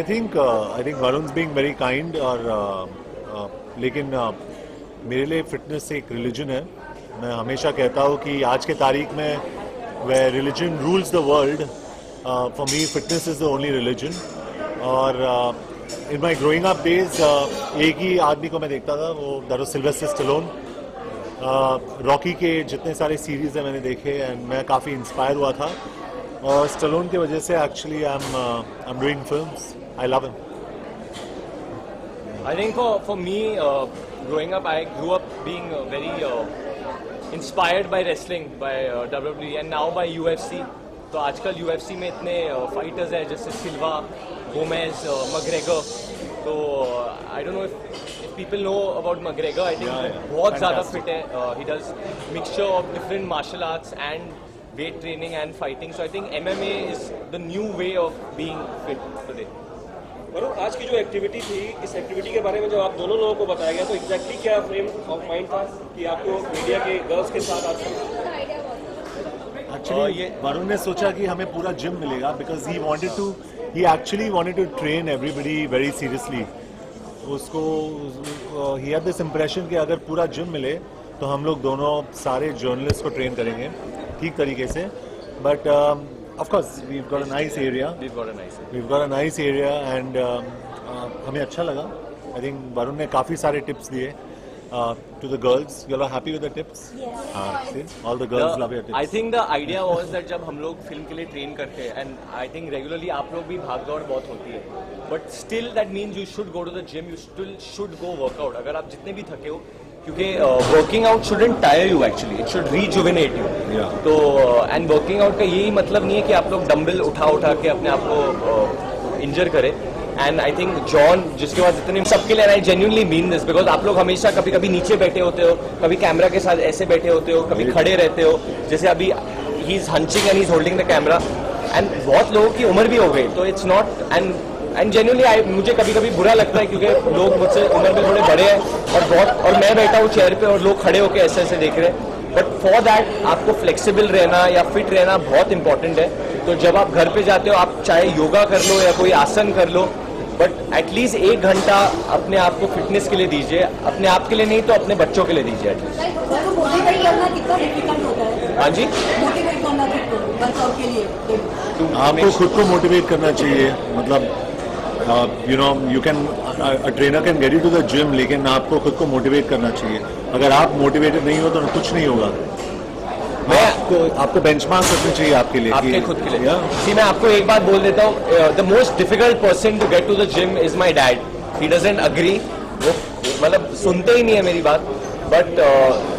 think Varun's being very kind और लेकिन मेरे लिए फिटनेस एक रिलीजन है. मैं हमेशा कहता हूँ कि आज के तारीख में where religion rules the world, for me fitness is the only religion. और in my growing up days एक ही आदमी को मैं देखता था, वो that was Sylvester Stallone. Rocky के जितने सारे सीरीज हैं मैंने देखे एंड मैं काफ़ी इंस्पायर हुआ था और स्टलोन की वजह से actually I am doing films. I love him. I think for me, growing up, I grew up being very inspired by wrestling, by WWE, and now by UFC. तो आजकल UFC में इतने fighters हैं जैसे सिल्वा, गोमेज, मैकग्रेगर. तो I don't know if people know about McGregor. I think बहुत ज़्यादा fit है. He does mixture of different martial arts and weight training and fighting. So I think MMA is the new way of being fit today. Varun, आज की जो activity थी, इस activity के बारे में जब आप दोनों लोगों को बताया गया तो एग्जैक्टली क्या फ्रेम ऑफ माइंड था कि आपको मीडिया के गर्ल्स के साथ आज एक्चुअली वरुण ने सोचा कि हमें पूरा जिम मिलेगा because he actually wanted to train everybody very seriously. उसको ही हैड दिस इंप्रेशन कि अगर पूरा जिम मिले तो हम लोग दोनों सारे जर्नलिस्ट को ट्रेन करेंगे ठीक तरीके से. But of course we've got a nice area. We've got a nice area and हमें अच्छा लगा. I think वरुण ने काफ़ी सारे tips दिए to the girls. You are happy with the tips? Yes. See? All the girls love your tips. I think the idea was that जब हम लोग फिल्म के लिए ट्रेन करते हैं and I think regularly आप लोग भी भाग दौड़ बहुत होती है. But still that means you should go to the gym. You still should go workout. अगर आप जितने भी थके हो क्योंकि working out shouldn't tyre you actually, it should rejuvenate you. तो एंड वर्किंग आउट का यही मतलब नहीं है कि आप लोग डंबल उठा के अपने आप को इंजर करें. एंड आई थिंक जॉन जिसके बाद इतने सबके लिए I genuinely mean this because आप लोग हमेशा कभी कभी नीचे बैठे होते हो, कभी कैमरा के साथ ऐसे बैठे होते हो, कभी खड़े रहते हो. जैसे अभी he is hunching and he is holding the camera and बहुत लोगों की उम्र भी हो गई तो इट्स नॉट एंड जेन्युइनली मुझे कभी कभी बुरा लगता है क्योंकि लोग मुझसे उम्र में थोड़े बड़े हैं और मैं बैठा हूँ चेयर पे और लोग खड़े होकर ऐसे ऐसे देख रहे हैं. बट फॉर दैट आपको फ्लेक्सिबल रहना या फिट रहना बहुत इंपॉर्टेंट है. तो जब आप घर पे जाते हो आप चाहे योगा कर लो या कोई आसन कर लो बट एटलीस्ट 1 घंटा अपने आप को फिटनेस के लिए दीजिए. अपने आप के लिए नहीं तो अपने बच्चों के लिए दीजिए एटलीस्ट. हाँ जी, आपको खुद को मोटिवेट करना चाहिए. मतलब you can a trainer can get you to the gym लेकिन आपको खुद को मोटिवेट करना चाहिए. अगर आप मोटिवेटेड नहीं हो तो कुछ नहीं होगा. आपको बेंचमार्क करना चाहिए आपके लिए, आपके खुद के लिए. सी मैं आपको एक बात बोल देता हूँ, the most difficult person to get to the gym is my dad. He doesn't agree, वो मतलब सुनते ही नहीं है मेरी बात. बट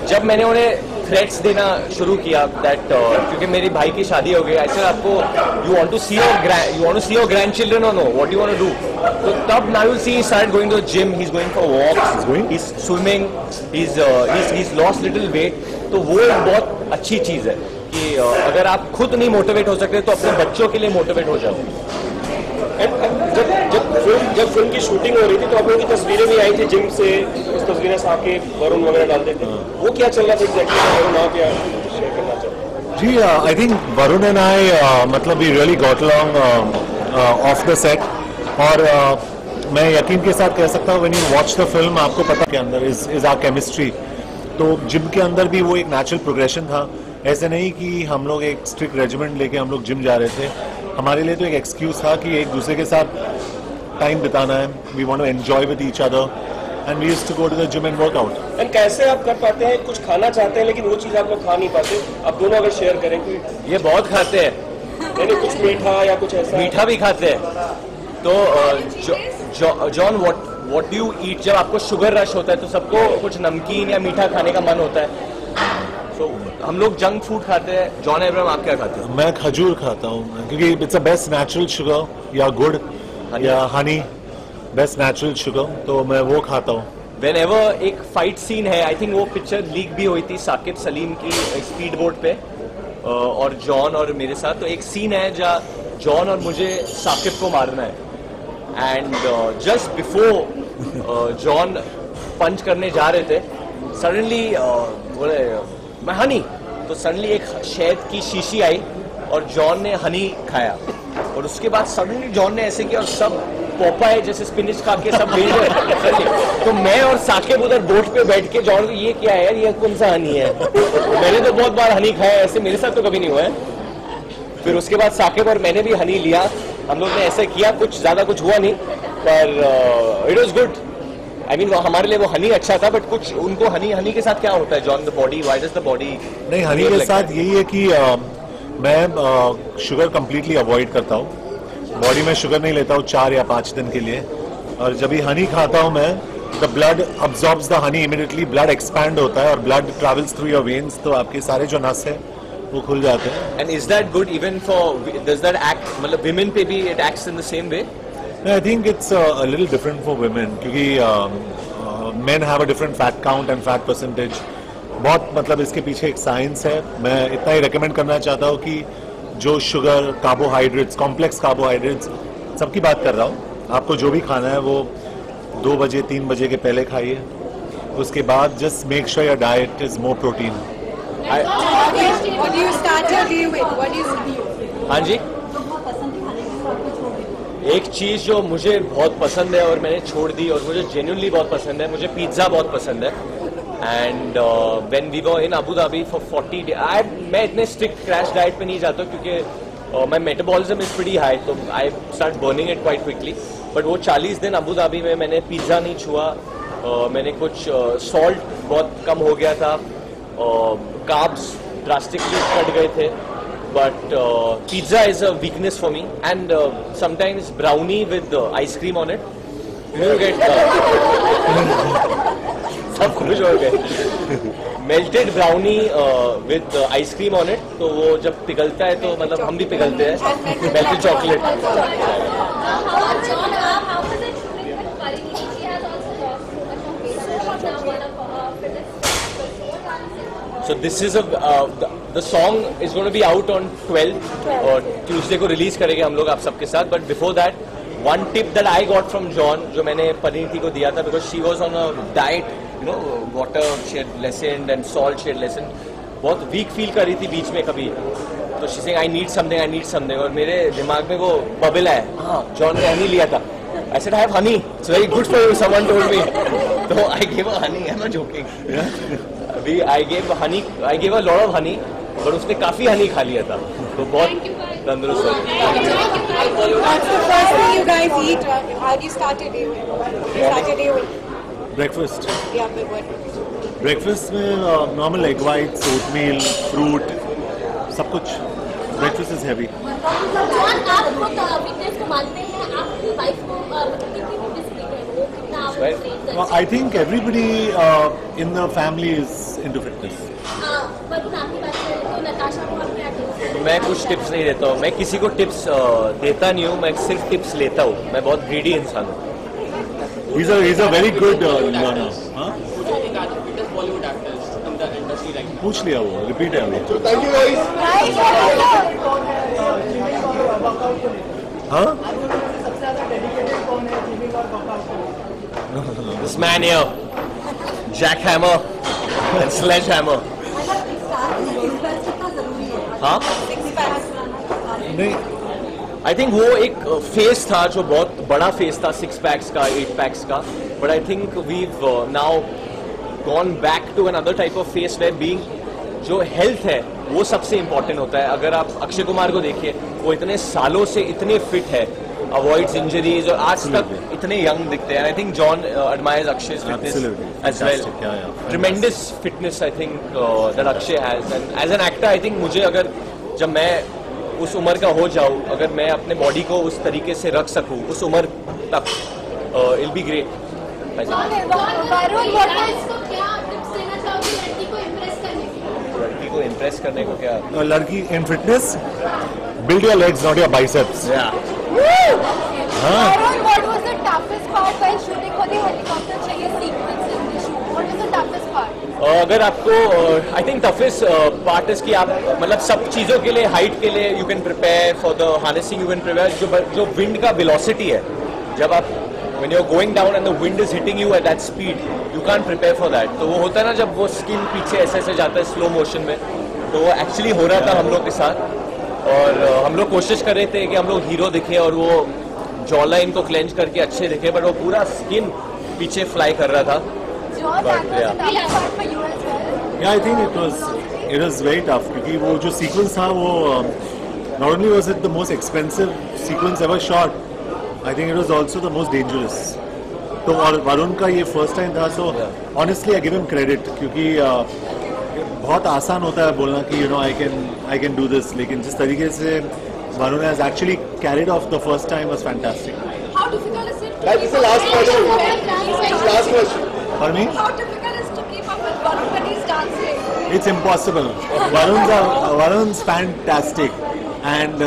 जब मैंने उन्हें थ्रेट्स देना शुरू किया दैट क्योंकि मेरी भाई की शादी हो गई, आई सेड आपको you want to see your grandchildren और know what you want to do. तो तब now you see he started going to the gym, he is going for walks, he is swimming, he is lost little weight. तो वो एक बहुत अच्छी चीज है कि अगर आप खुद नहीं मोटिवेट हो सकते तो अपने बच्चों के लिए मोटिवेट हो जाओ. जब फिल्म की शूटिंग हो रही थी तो आप लोगों की तस्वीरें भी आई थी जिम से, उस तस्वीरें साथ के वरुण वगैरह डालते थे. वो क्या चल रहा था एग्जैक्टली, वरुण आप क्या शेयर करना चाहते? जी, I think Varun and I मतलब we really got along off the set. और मैं यकीन के साथ कह सकता हूँ when you watch the film आपको पता के अंदर इज आवर केमिस्ट्री. तो जिम के अंदर भी वो एक नेचुरल प्रोग्रेशन था. ऐसे नहीं कि हम लोग एक स्ट्रिक्ट रेजिमेंट लेके हम लोग जिम जा रहे थे. हमारे लिए तो एक एक्सक्यूज था कि एक दूसरे के साथ टाइम बिताना है. We want to enjoy with each other and we used to go to the gym and work out. And कैसे आप कर पाते हैं, कुछ खाना चाहते हैं लेकिन वो चीज़ आप लोग खा नहीं पाते, आप दोनों अगर शेयर करें? ये बहुत खाते हैं, यानी कुछ मीठा या कुछ ऐसा? मीठा भी खाते हैं. तो John what do you eat? जब आपको शुगर रश होता है तो सबको कुछ नमकीन या मीठा खाने का मन होता है. तो हम लोग जंक फूड खाते हैं. जॉन एब्राहम आप क्या खाते हैं? मैं खजूर खाता हूँ क्योंकि it's a best natural sugar या गुड़ या हनी, बेस्ट नेचुरल शुगर, तो मैं वो खाता हूँ. Whenever एक फाइट सीन है, आई थिंक वो पिक्चर लीक भी हुई थी साकिब सलीम की स्पीड बोट पे और जॉन और मेरे साथ. तो एक सीन है जहाँ जॉन और मुझे साकिब को मारना है एंड जस्ट बिफोर जॉन पंच करने जा रहे थे सडनली बोले मैं हनी, तो सडनली एक शहद की शीशी आई और जॉन ने हनी खाया और उसके बाद सडनली जॉन ने ऐसे किया और सब पोपाए जैसे स्पिनिच खा के सब भेज रहे। तो मैं और साकिब उधर बोट पे बैठ के जॉन ये क्या है यार, ये कौन सा हनी है? मैंने तो बहुत बार हनी खाया है, ऐसे मेरे साथ तो कभी नहीं हुआ है। फिर उसके बाद साकिब और मैंने भी हनी लिया, हम लोग ने ऐसे किया, कुछ ज्यादा कुछ हुआ नहीं, पर it was good. I mean हमारे लिए वो हनी अच्छा था, बट कुछ उनको हनी के साथ क्या होता है John, the body, why does the body? नहीं, हनी के साथ यही है कि मैं शुगर कंप्लीटली अवॉइड करता हूँ, बॉडी में शुगर नहीं लेता हूँ 4 या 5 दिन के लिए, और जब भी हनी खाता हूँ मैं, the blood absorbs the honey immediately, blood expand होता है और blood travels through your veins, तो आपके सारे जो नस है वो खुल जाते हैं। And is that good even for, does that act, मतलब विमेन पे भी it acts in the same way? I think it's a little different for women क्योंकि men have a different fat count and fat percentage। बहुत मतलब इसके पीछे एक science है। मैं इतना ही रेकमेंड करना चाहता हूँ कि जो शुगर, कार्बोहाइड्रेट्स, कॉम्प्लेक्स कार्बोहाइड्रेट्स, सबकी बात कर रहा हूँ, आपको जो भी खाना है वो 2 बजे 3 बजे के पहले खाइए, उसके बाद just make sure your diet is more protein. हाँ जी, एक चीज जो मुझे बहुत पसंद है और मैंने छोड़ दी और मुझे जेन्युइनली बहुत पसंद है, मुझे पिज्जा बहुत पसंद है। And when we were in Abu Dhabi for 40 days, मैं इतने स्ट्रिक्ट क्रैश डाइट पे नहीं जाता क्योंकि my metabolism is pretty high, तो I start burning it quite quickly. But वो 40 दिन अबू धाबी में मैंने पिज्जा नहीं छुआ, मैंने कुछ सॉल्ट बहुत कम हो गया था, कार्ब्स ड्रास्टिकली कट गए थे। But pizza is a weakness for me, and sometimes brownie with ice cream on it. You get सब खुश हो गए। Melted brownie with ice cream on it, तो वो जब पिघलता है तो मतलब हम भी पिघलते हैं। Melted chocolate. So this is the song is going to be out on 12th और Tuesday को रिलीज करेंगे हम लोग आप सबके साथ। But before that, one tip that I got from John, जो मैंने परिणीति को दिया था, because she was on a diet, you know, water she had lessened and salt she had lessened, बहुत weak feel कर रही थी बीच में कभी, तो she saying I need something, और मेरे दिमाग में वो बबल है, हाँ John ने हनी लिया था। I said I have honey, it's very good for you, someone told me, so I gave her honey, I'm not joking. I gave a lot of honey, पर उसने काफी हनी खा लिया था, तो बहुत तंदुरुस्त है। What's the first thing you guys eat? How do you start your day with? Breakfast, Yeah, but what? Breakfast में normal egg whites, oatmeal, fruit, सब कुछ। Breakfast is heavy. जॉन, आप खुद फिटनेस को मानते हैं, आपकी वाइफ को मतलब कितनी डिसिप्लिन है वो, कितना आप ट्रेन करते हैं? I think everybody in the family is into fitness। Varun, आपकी बात करें तो नताशा को आप क्या टिप्स? मैं कुछ टिप्स नहीं देता हूँ, मैं किसी को टिप्स देता नहीं हूँ, मैं सिर्फ टिप्स लेता हूँ। मैं बहुत ग्रीडी इंसान हूँ। He's a very good learner। हाँ? पूछ लिया वो, रिपीट है अभी। हाँ? This man here, jackhammer and sledgehammer। हाँ? नहीं, आई थिंक वो एक फेस था जो बहुत बड़ा फेस था, 6 पैक्स का, 8 पैक्स का, but I think we've now gone back to another type of face way being, जो हेल्थ है वो सबसे इंपॉर्टेंट होता है। अगर आप अक्षय कुमार को देखिए, वो इतने सालों से इतने फिट है, अवॉइड्स इंजरीज, और आज तक इतने यंग दिखते हैं। I think John admires Akshay's fitness as well. Tremendous fitness I think that Akshay has, and as an actor I think मुझे अगर जब मैं उस उम्र का हो जाऊँ, अगर मैं अपने बॉडी को उस तरीके से रख सकूँ उस उम्र तक, it'll be great। लड़की को इम्प्रेस करने को क्या? लड़की इन fitness, build your legs not your biceps. Varun, what was the toughest part while shooting for the helicopter chase sequence in the shoot? What was the toughest part? अगर आपको I think toughest part is कि आप मतलब सब चीज़ों के लिए, height के लिए you can prepare for the harnessing, you can prepare जो विंड का वेलोसिटी है, जब आप when you are going down and the wind is hitting you at that speed, you can prepare for that. तो वो होता है ना जब वो स्किन पीछे ऐसे ऐसे जाता है स्लो मोशन में, तो वो एक्चुअली हो रहा था हम लोग के साथ, और हम लोग कोशिश कर रहे थे कि हम लोग हीरो दिखे और वो जॉ लाइन को क्लेंच करके अच्छे दिखे, बट वो पूरा स्किन पीछे फ्लाई कर रहा था. But, Yeah, I think it was very tough क्योंकि वो जो sequence था वो not only was it the most expensive sequence ever shot, I think it was also the most dangerous. तो और वरुण का ये first time था, so honestly I give him credit क्योंकि बहुत आसान होता है बोलना कि you know I can do this, लेकिन जिस तरीके से Varun has actually carried off the first time was fantastic. How difficult is it? Like, this is the last question. This is the last question. For me, How difficult is it to keep up with Varun when he's dancing? it's impossible. Varun's fantastic. And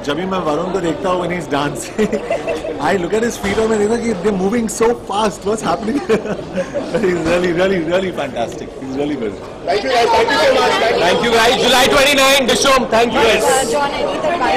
जब भी मैं वरुण को देखता हूँ when he's dancing, I look at his feet और मैं देखता हूँ कि they're moving so fast. What's happening? He's really fantastic. He's really good. Thank you guys. Thank you so much. thank you guys. July 29, Dishom. Thank you guys. John, any advice